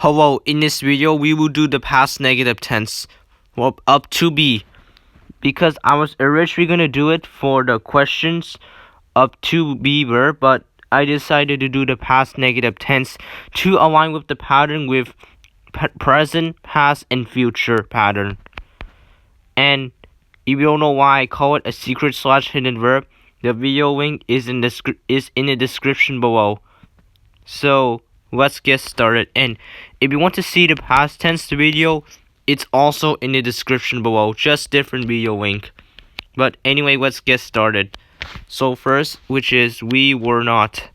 Hello, in this video we will do the past negative tense up to be, because I was originally going to do it for the questions up to be verb, but I decided to do the past negative tense to align with the pattern with present, past, and future pattern. And if you don't know why I call it a secret/hidden verb, the video link is in the description below. So let's get started. And if you want to see the past tense video, it's also in the description below, just different video link. But anyway, let's get started. So first, which is we were not.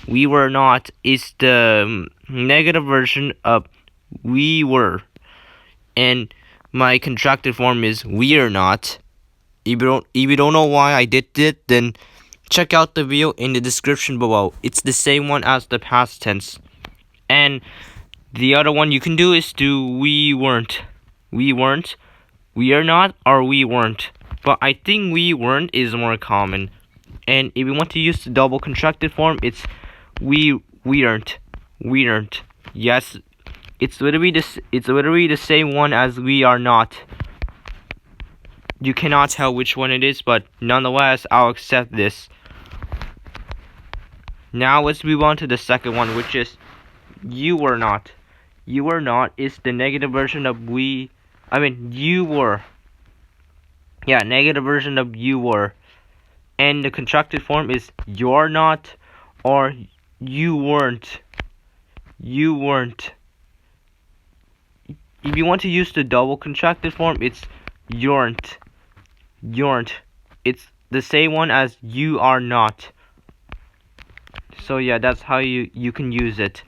We were not is the negative version of we were, and my contracted form is we're not. If you don't know why I did it, then check out the video in the description below. It's the same one as the past tense. And the other one you can do is do we weren't. We weren't, we are not, or we weren't. But I think we weren't is more common. And if you want to use the double contracted form, it's we aren't. We aren't. Yes, it's literally the same one as we are not. You cannot tell which one it is, but nonetheless, I'll accept this. Now let's move on to the second one, which is you were not. You were not is the negative version of you were. Yeah, negative version of you were. And the contracted form is you're not or you weren't. You weren't. If you want to use the double contracted form, it's you'rn't. You'rn't. It's the same one as you are not. So yeah, that's how you can use it.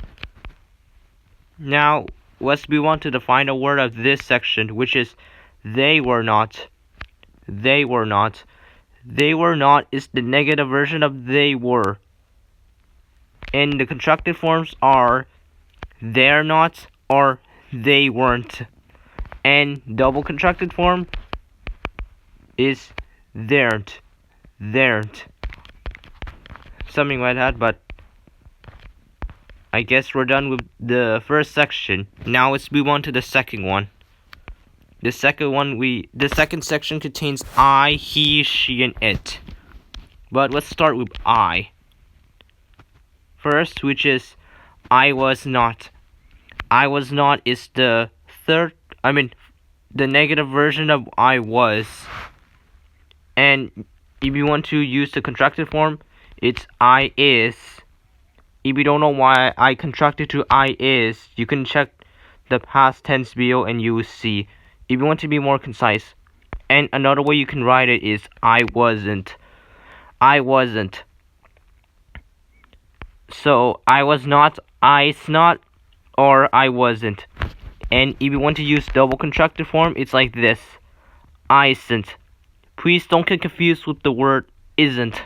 Now, let's move on to the final word of this section, which is they were not. They were not. They were not is the negative version of they were. And the contracted forms are they're not or they weren't. And double contracted form is they'rn't. They'rn't. Something like that, but I guess we're done with the first section. Now let's move on to the second one. The second section contains I, he, she, and it. But let's start with I. First, which is I was not. I was not is the negative version of I was. And if you want to use the contracted form, it's I is. If you don't know why I contracted to I is, you can check the past tense video and you will see. If you want to be more concise. And another way you can write it is I wasn't. I wasn't. So I was not, I's not, or I wasn't. And if you want to use double contracted form, it's like this. Isn't. Please don't get confused with the word isn't.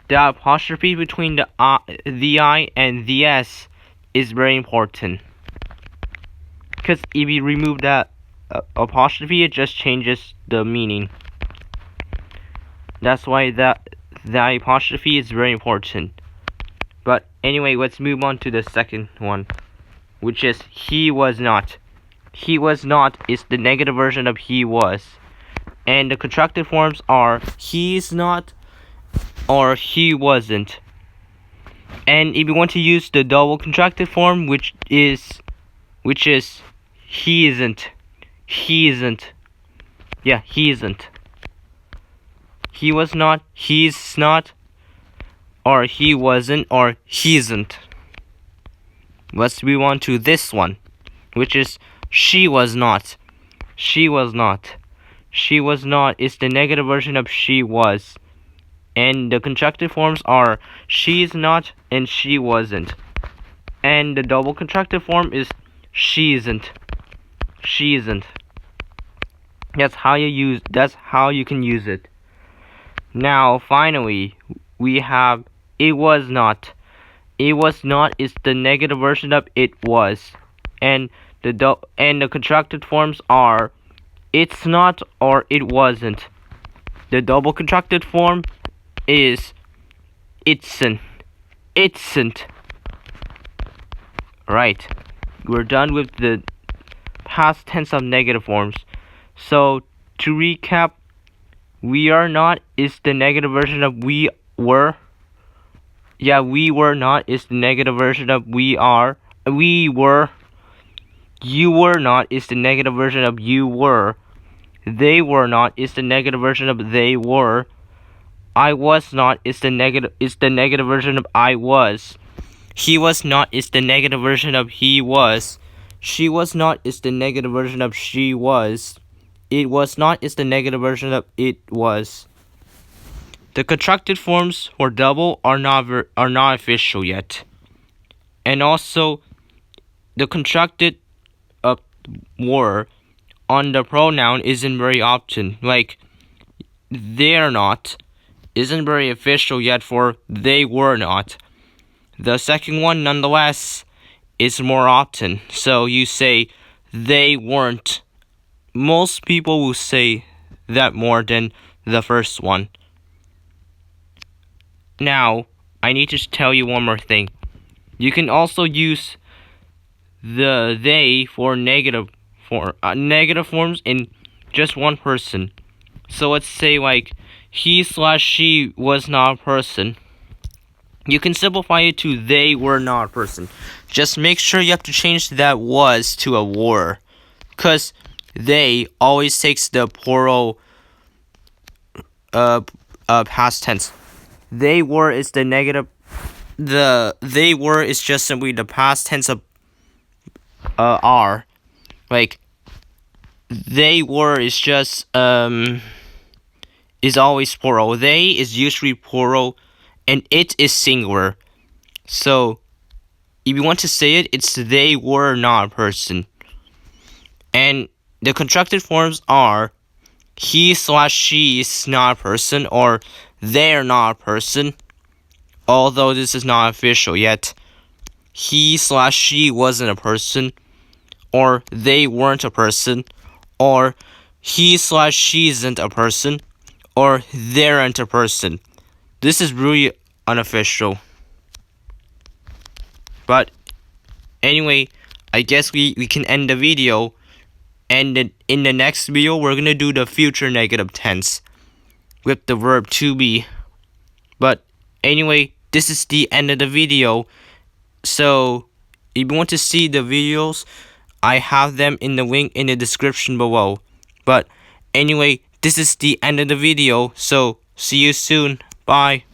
The apostrophe between the I and the S is very important. Because if you remove that apostrophe, it just changes the meaning. That's why the apostrophe is very important. But anyway, let's move on to the second one, which is he was not. He was not is the negative version of he was. And the contracted forms are he's not or he wasn't. And if you want to use the double contracted form, which is he isn't. He isn't. Yeah, he isn't. He was not, he's not, or he wasn't, or he isn't. Let's move on to this one, which is she was not. She was not. She was not is the negative version of she was. And the contracted forms are she's not and she wasn't. And the double contracted form is she isn't. She isn't. That's how you can use it. Now finally we have it was not. It was not is the negative version of it was. And the contracted forms are it's not or it wasn't. The double contracted form is it'sn't. It'sn't. Right. we're done with the past tense of negative forms. So to recap, we are not is the negative version of we were. Yeah, we were not is the negative version of we are. We were. You were not is the negative version of you were. They were not is the negative version of they were. I was not is the negative version of I was. He was not is the negative version of he was. She was not is the negative version of she was. It was not is the negative version of it was. The contracted forms for double are not official yet. And also the contracted were on the pronoun isn't very often. Like they're not isn't very official yet for they were not. The second one, nonetheless, is more often. So you say they weren't. Most people will say that more than the first one. Now, I need to tell you one more thing. You can also use the they for negative forms in just one person. So let's say like he/she was not a person. You can simplify it to they were not a person. Just make sure you have to change that was to a were. Because they always takes the plural past tense. They were is the negative. The they were is just simply the past tense of are. Like they were is just is always plural. They is usually plural, and it is singular. So if you want to say it, it's they were not a person. And the contracted forms are he/she is not a person, or they're not a person. Although this is not official yet. He/she wasn't a person, or they weren't a person, or he/she isn't a person, or they're a person. This is really unofficial. But anyway, I guess we can end the video. And in the next video, we're going to do the future negative tense with the verb to be. But anyway, this is the end of the video. So if you want to see the videos, I have them in the link in the description below. But anyway, this is the end of the video. So see you soon. Bye.